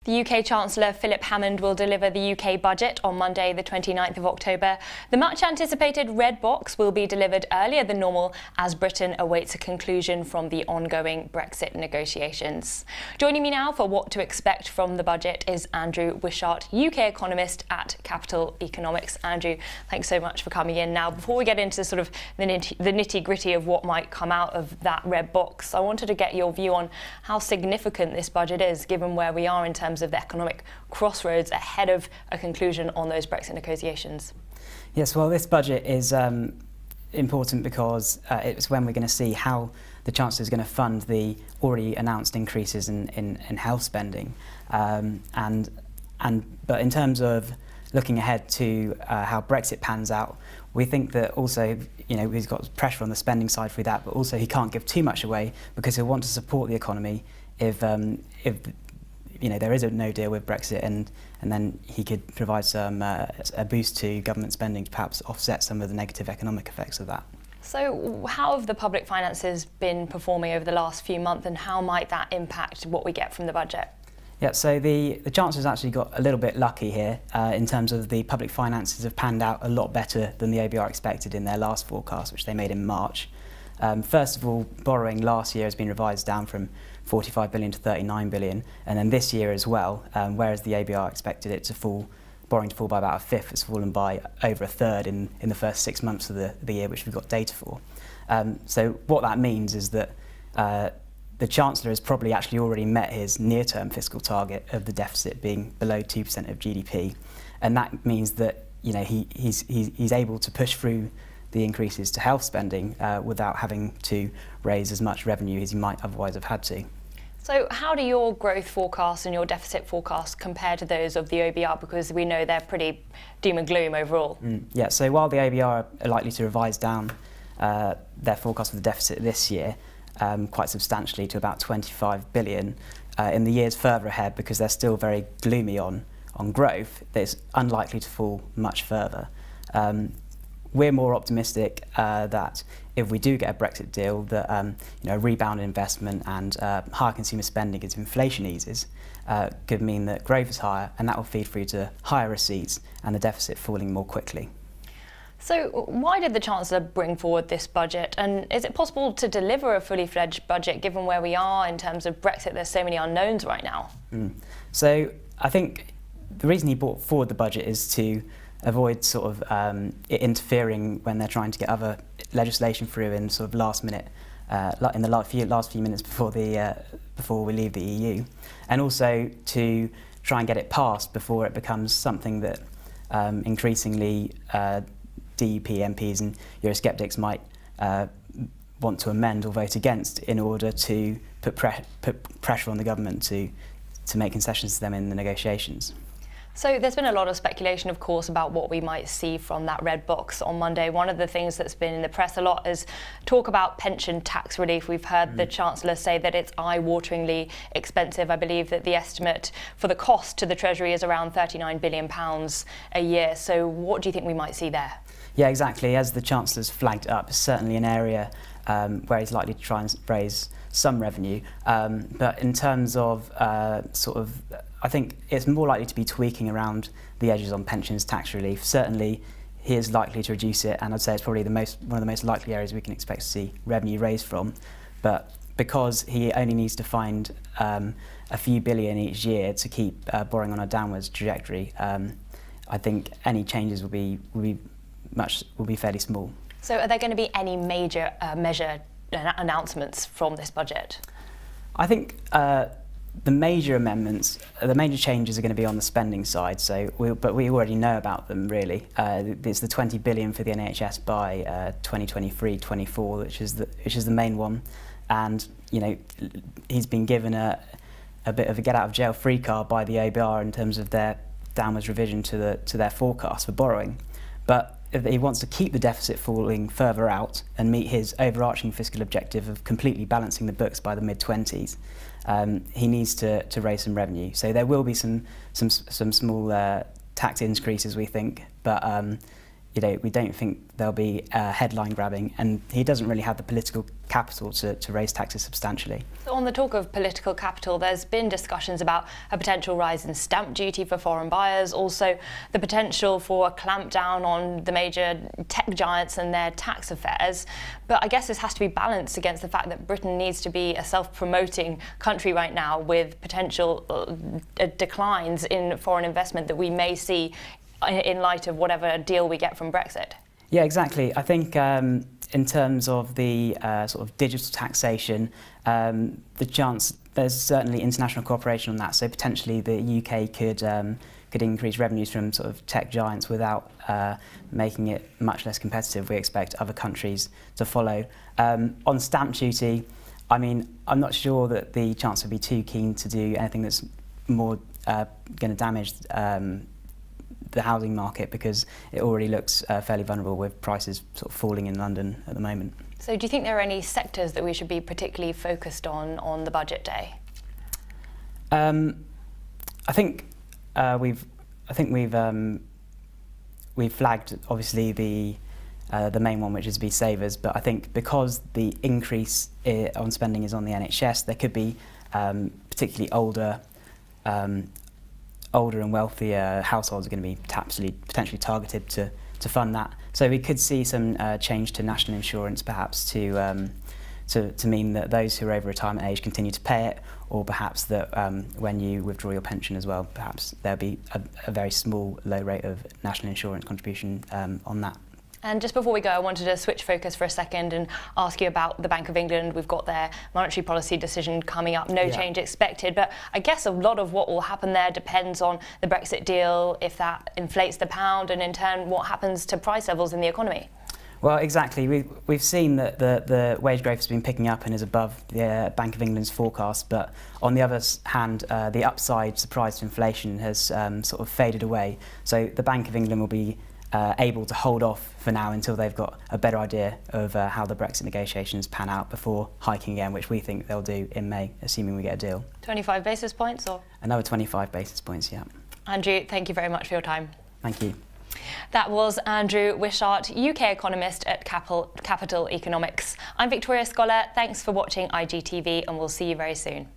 The UK Chancellor Philip Hammond will deliver the UK budget on Monday, the 29th of October. The much anticipated red box will be delivered earlier than normal as Britain awaits a conclusion from the ongoing Brexit negotiations. Joining me now for what to expect from the budget is Andrew Wishart, UK economist at Capital Economics. Andrew, thanks so much for coming in. Now, before we get into sort of the nitty-gritty of what might come out of that red box, I wanted to get your view on how significant this budget is, given where we are in terms of the economic crossroads ahead of a conclusion on those Brexit negotiations. Yes, well, this budget is important because it's when we're going to see how the Chancellor is going to fund the already announced increases in health spending. But in terms of looking ahead to how Brexit pans out, we think that also, he's got pressure on the spending side for that, but also he can't give too much away because he'll want to support the economy if there is a no deal with Brexit, and then he could provide some a boost to government spending to perhaps offset some of the negative economic effects of that. So how have the public finances been performing over the last few months, and how might that impact what we get from the budget? Yeah, so the Chancellor's actually got a little bit lucky here in terms of the public finances have panned out a lot better than the ABR expected in their last forecast, which they made in March. First of all, borrowing last year has been revised down from 45 billion to 39 billion, and then this year as well, whereas the ABR expected it to fall, borrowing to fall by about a fifth, it's fallen by over a third in the first 6 months of the year, which we've got data for. So what that means is that the Chancellor has probably actually already met his near-term fiscal target of the deficit being below 2% of GDP, and that means that he's able to push through the increases to health spending without having to raise as much revenue as he might otherwise have had to. So how do your growth forecasts and your deficit forecasts compare to those of the ABR, because we know they're pretty doom and gloom overall? Yeah, so while the ABR are likely to revise down their forecast for the deficit this year quite substantially to about 25 billion, in the years further ahead, because they're still very gloomy on growth, it's unlikely to fall much further. We're more optimistic that if we do get a Brexit deal, that a rebound in investment and higher consumer spending as inflation eases could mean that growth is higher, and that will feed through to higher receipts and the deficit falling more quickly. So why did the Chancellor bring forward this budget, and is it possible to deliver a fully fledged budget given where we are in terms of Brexit? There's so many unknowns right now. So I think the reason he brought forward the budget is to avoid sort of it interfering when they're trying to get other legislation through in sort of last minute, in the last few minutes before we leave the EU, and also to try and get it passed before it becomes something that increasingly DUP MPs and Eurosceptics might want to amend or vote against in order to put pressure on the government to make concessions to them in the negotiations. So there's been a lot of speculation, of course, about what we might see from that red box on Monday. One of the things that's been in the press a lot is talk about pension tax relief. We've heard the Chancellor say that it's eye-wateringly expensive. I believe that the estimate for the cost to the Treasury is around £39 billion a year. So what do you think we might see there? Yeah, exactly. As the Chancellor's flagged up, it's certainly an area where he's likely to try and raise some revenue. But in terms of I think it's more likely to be tweaking around the edges on pensions tax relief. Certainly, he is likely to reduce it, and I'd say it's probably one of the most likely areas we can expect to see revenue raised from. But because he only needs to find a few billion each year to keep borrowing on a downwards trajectory, I think any changes will be fairly small. So, are there going to be any major measure announcements from this budget? I think the major amendments, the major changes are going to be on the spending side. But we already know about them really. There's the 20 billion for the NHS by 2023-24, which is the main one, and he's been given a bit of a get out of jail free card by the ABR in terms of their downwards revision to their forecast for borrowing. But if he wants to keep the deficit falling further out and meet his overarching fiscal objective of completely balancing the books by the mid-20s, he needs to raise some revenue. So there will be some small tax increases, we think, but we don't think there'll be headline grabbing, and he doesn't really have the political capital to raise taxes substantially. So on the talk of political capital, there's been discussions about a potential rise in stamp duty for foreign buyers, also the potential for a clampdown on the major tech giants and their tax affairs. But I guess this has to be balanced against the fact that Britain needs to be a self-promoting country right now, with potential declines in foreign investment that we may see in light of whatever deal we get from Brexit. Yeah, exactly. I think in terms of the sort of digital taxation, there's certainly international cooperation on that. So potentially the UK could increase revenues from sort of tech giants without making it much less competitive. We expect other countries to follow. On stamp duty, I mean, I'm not sure that the Chancellor would be too keen to do anything that's more going to damage the housing market, because it already looks fairly vulnerable with prices sort of falling in London at the moment. So do you think there are any sectors that we should be particularly focused on the budget day? I think we've flagged obviously the main one, which is be savers, but I think because the increase on spending is on the NHS, there could be particularly older and wealthier households are going to be potentially targeted to fund that. So we could see some change to national insurance, perhaps to mean that those who are over retirement age continue to pay it, or perhaps that when you withdraw your pension as well, perhaps there'll be a very small, low rate of national insurance contribution on that. And just before we go, I wanted to switch focus for a second and ask you about the Bank of England. We've got their monetary policy decision coming up, no change expected, but I guess a lot of what will happen there depends on the Brexit deal, if that inflates the pound, and in turn what happens to price levels in the economy. Well, exactly. We've seen that the wage growth has been picking up and is above the Bank of England's forecast, but on the other hand, the upside surprise to inflation has sort of faded away. So the Bank of England will be able to hold off for now until they've got a better idea of how the Brexit negotiations pan out before hiking again, which we think they'll do in May, assuming we get a deal. 25 basis points or? Another 25 basis points, yeah. Andrew, thank you very much for your time. Thank you. That was Andrew Wishart, UK economist at Capital Economics. I'm Victoria Scholar. Thanks for watching IGTV, and we'll see you very soon.